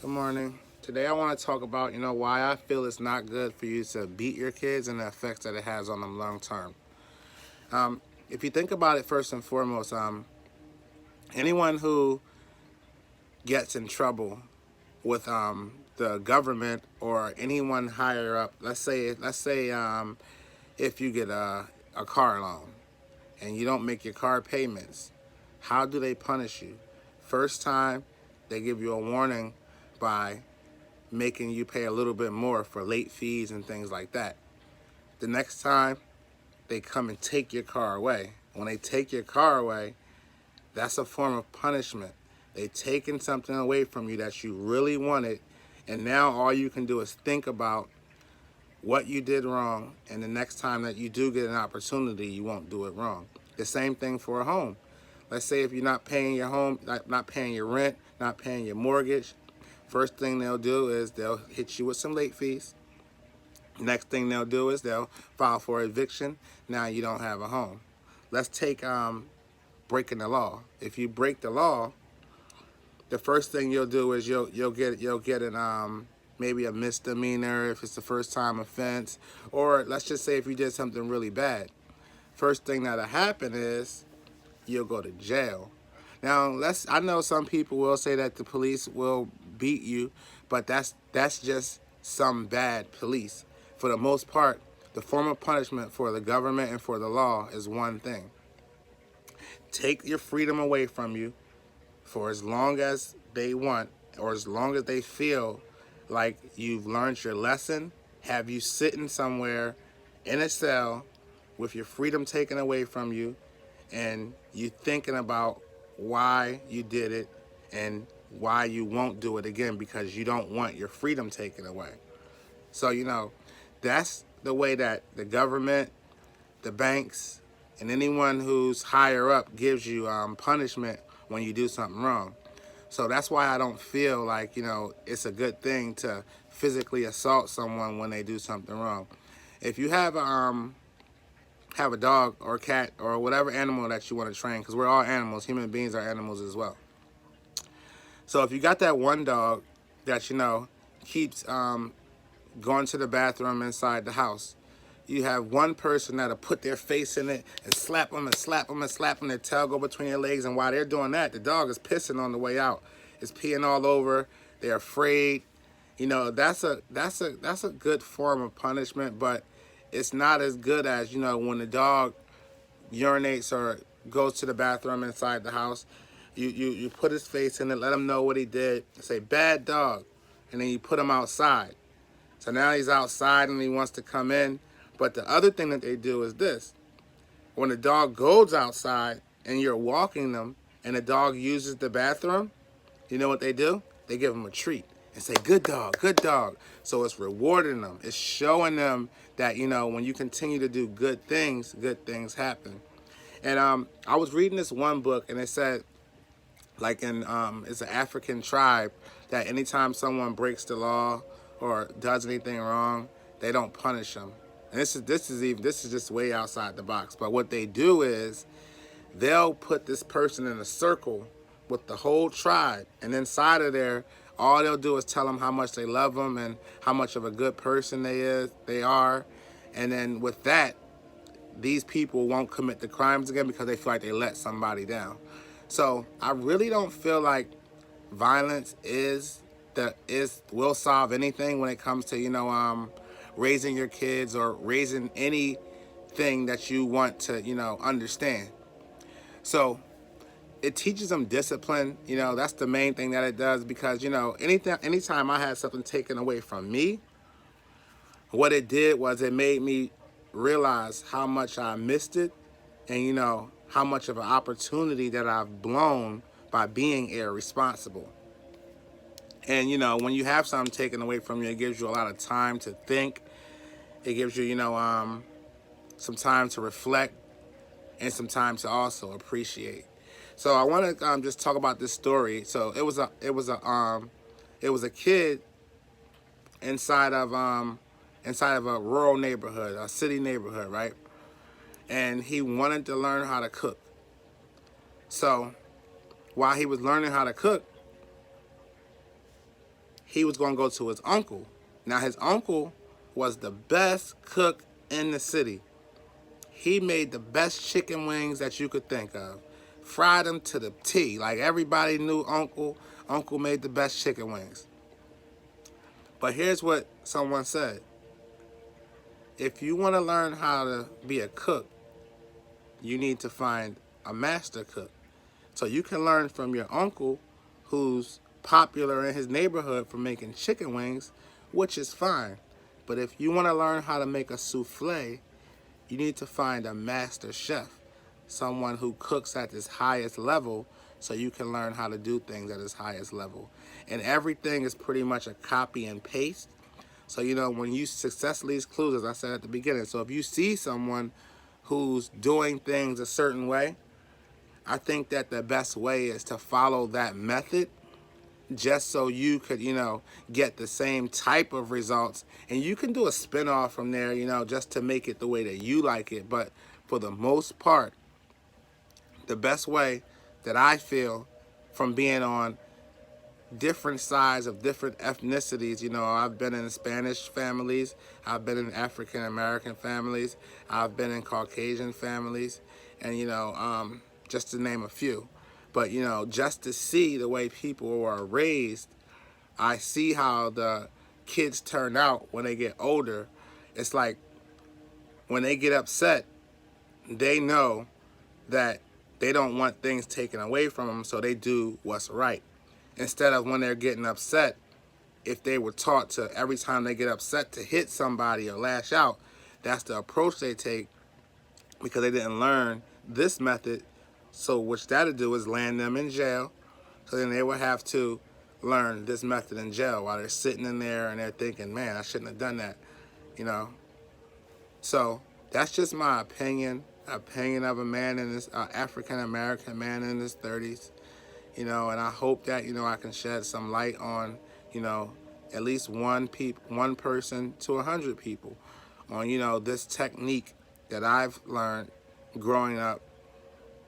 Good morning. Today I want to talk about, why I feel it's not good for you to beat your kids and the effects that it has on them long term. If you think about it first and foremost, anyone who gets in trouble with the government or anyone higher up, let's say if you get a car loan and you don't make your car payments, how do they punish you? First time, they give you a warning by making you pay a little bit more for late fees and things like that. The next time, they come and take your car away. When they take your car away, that's a form of punishment. They taking something away from you that you really wanted, and now all you can do is think about what you did wrong, and the next time that you do get an opportunity, you won't do it wrong. The same thing for a home. Let's say if you're not paying your home, not paying your rent, not paying your mortgage, first thing they'll do is they'll hit you with some late fees. Next thing they'll do is they'll file for eviction. Now you don't have a home. Let's take breaking the law. If you break the law, the first thing you'll do is you'll get an maybe a misdemeanor if it's the first time offense, or let's just say if you did something really bad. First thing that'll happen is you'll go to jail. Now, I know some people will say that the police will beat you, but that's just some bad police. For the most part, the form of punishment for the government and for the law is one thing. Take your freedom away from you for as long as they want, or as long as they feel like you've learned your lesson, have you sitting somewhere in a cell with your freedom taken away from you, and you thinking about why you did it and why you won't do it again because you don't want your freedom taken away. So, that's the way that the government, the banks, and anyone who's higher up gives you punishment when you do something wrong. So that's why I don't feel like, it's a good thing to physically assault someone when they do something wrong. If you have a dog or a cat or whatever animal that you want to train, because we're all animals, human beings are animals as well. So if you got that one dog that keeps going to the bathroom inside the house, you have one person that'll put their face in it and slap them and slap them and slap them, their tail go between their legs, and while they're doing that, the dog is pissing on the way out. It's peeing all over. They're afraid. That's a good form of punishment, but it's not as good as, when the dog urinates or goes to the bathroom inside the house. You put his face in it, let him know what he did, say, bad dog, and then you put him outside. So now he's outside and he wants to come in. But the other thing that they do is this. When the dog goes outside and you're walking them and the dog uses the bathroom, you know what they do? They give him a treat and say, good dog, good dog. So it's rewarding them. It's showing them that, when you continue to do good things happen. And I was reading this one book, and it said, like it's an African tribe, that anytime someone breaks the law or does anything wrong, they don't punish them. And this is just way outside the box. But what they do is they'll put this person in a circle with the whole tribe, and inside of there, all they'll do is tell them how much they love them and how much of a good person they are, and then with that, these people won't commit the crimes again because they feel like they let somebody down. So I really don't feel like violence will solve anything when it comes to raising your kids or raising anything that you want to understand. So it teaches them discipline. That's the main thing that it does, because anytime I had something taken away from me, what it did was it made me realize how much I missed it, and how much of an opportunity that I've blown by being irresponsible. And when you have something taken away from you, it gives you a lot of time to think. It gives you some time to reflect and some time to also appreciate. So I want to just talk about this story. So it was a kid inside of a rural neighborhood, a city neighborhood, right? And he wanted to learn how to cook. So while he was learning how to cook, he was going to go to his uncle. Now, his uncle was the best cook in the city. He made the best chicken wings that you could think of. Fried them to the T. Like, everybody knew Uncle. Uncle made the best chicken wings. But here's what someone said. If you want to learn how to be a cook, you need to find a master cook. So you can learn from your uncle, who's popular in his neighborhood for making chicken wings, which is fine. But if you want to learn how to make a souffle, you need to find a master chef, someone who cooks at his highest level, so you can learn how to do things at his highest level. And everything is pretty much a copy and paste. So, you know, when you success leads clues, as I said at the beginning, so if you see someone who's doing things a certain way, I think that the best way is to follow that method, just so you could, you know, get the same type of results. And you can do a spin-off from there, you know, just to make it the way that you like it. But for the most part, the best way that I feel, from being on different sides of different ethnicities, you know, I've been in Spanish families, I've been in African American families, I've been in Caucasian families, and, you know, just to name a few. But, you know, just to see the way people are raised, I see how the kids turn out when they get older. It's like when they get upset, they know that they don't want things taken away from them, so they do what's right. Instead of when they're getting upset, if they were taught to, every time they get upset, to hit somebody or lash out, that's the approach they take, because they didn't learn this method. So what that'll do is land them in jail. So then they will have to learn this method in jail while they're sitting in there and they're thinking, man, I shouldn't have done that, you know. So that's just my opinion of a man in this African-American man in his 30s, you know, and I hope that, you know, I can shed some light on, you know, at least one person to 100 people on, you know, this technique that I've learned growing up,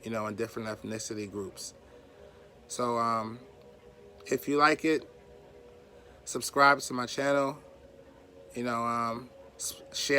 you know, in different ethnicity groups. So if you like it, subscribe to my channel, you know, share